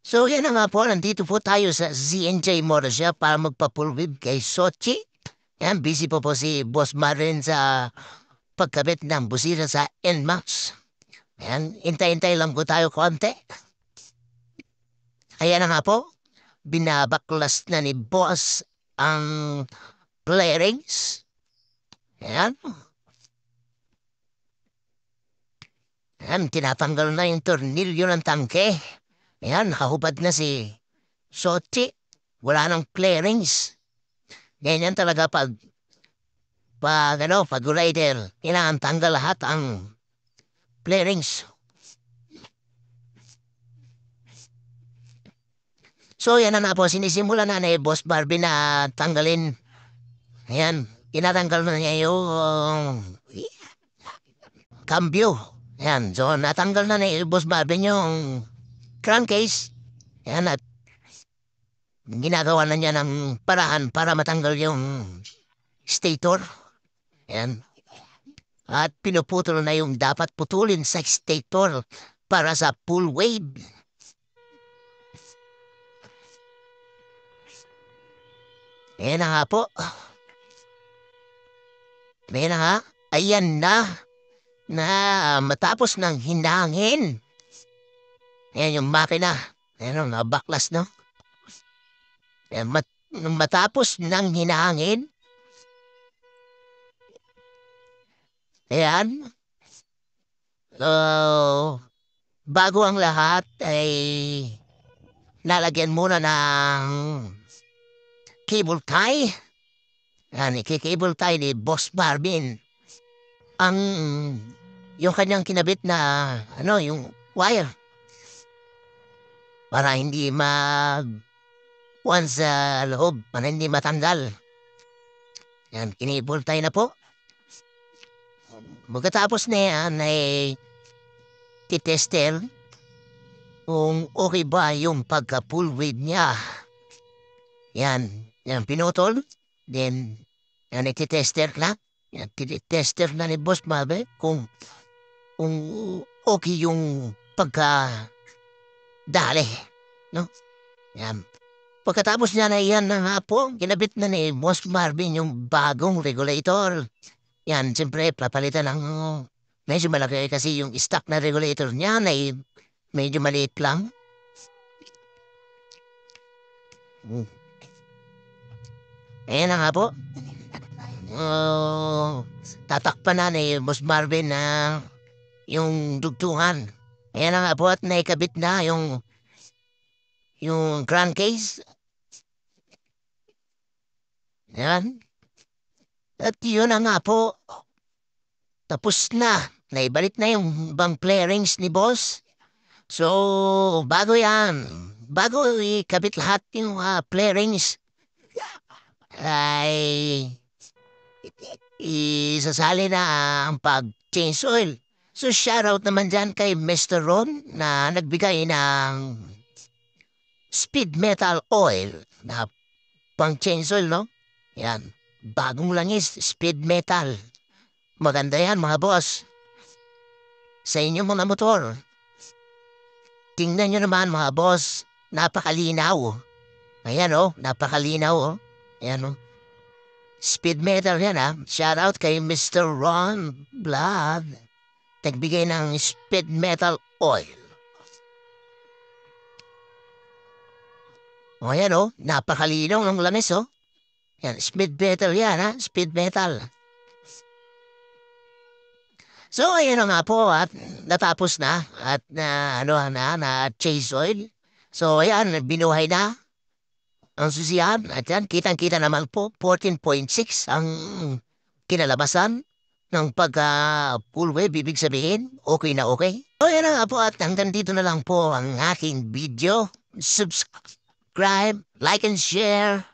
So yan na nga po, nandito po tayo sa ZNJ Motorshop para magpapulwib kay Sochi. Yan, busy po si Boss Marin sa pagkabit ng busina sa NMAX. Yan, intay-intay lang po tayo konti. Ayan na nga po, binabaklas na ni Boss ang playerings. Yan. Yan, tinatanggal na yung tornilyo ng tangke. Yan, nakahubad na si Sochi. Wala nang clearings. Ganyan talaga pag rider, kailangan tanggal lahat ang flarings. So yan na po, sinisimula na ni Boss Barbie na tanggalin. Ayan, tinatanggal na niya yung cambio. Ayan, so natanggal na ni Boss Barbie yung crankcase. Ayan, at ginagawa na niya ng paraan para matanggal yung stator. Ayan. At pinuputol na yung dapat putulin sa stator para sa full wave. Ayan na nga po. Ayan na nga. Ayan na matapos ng hinangin. Ayan yung makina. Ayan yung baklas, no? Ayan, matapos ng hinangin. Ayan. Bago ang lahat ay lalagyan muna ng cable tie. Yan, ikikable tie ni Boss Marvin. Ang yung kanyang kinabit na yung wire. Para hindi once sa loob, para hindi matanggal. Yan, kinable tie na po. Pagkatapos na yan ay titester kung okay ba yung pagka-full wave niya. Yan pinutol. Then, yan ititester na. Yan, titester na ni Boss Mabe kung okay yung pagka-dali. No? Yan. Pagkatapos niya na yan na nga po, kinabit na ni Boss Marvin yung bagong regulator. Yan, siyempre, papalitan ng medyo malaki kasi yung stock na regulator niya ay medyo maliit lang. Ayan na nga po. Tatakpan na ni Boss Marvin na yung dugtungan. Ayan na nga po at naikabit na yung crankcase. Ayan. At yun na nga po. Tapos na. Naibalik na yung bang flarings ni Boss. So, bago yan. Bago ikabit lahat yung flarings, ay isasali na ang pag-change oil. So, shoutout naman dyan kay Mr. Ron na nagbigay ng speed metal oil na pang-change oil, no? Yan. Bagong langis, speed metal. Maganda yan, mga boss. Sa inyong mga motor. Tingnan nyo naman, mga boss. Napakalinaw. Ayan, napakalinaw, Ayan, Speed metal yan, Shoutout kay Mr. Ron Blood. Nagbigay ng speed metal oil. Ayan, napakalinaw ng langis, Yan, speed metal yan, Speed metal. So, ayan nga po at natapos na at na chase oil. So, ayan, binuhay na ang susihan. At yan, kitang-kita naman po, 14.6 ang kinalabasan ng pagka-full wave. Ibig sabihin, okay na okay. So, ayan nga po at hanggang dito na lang po ang aking video. Subscribe, like and share.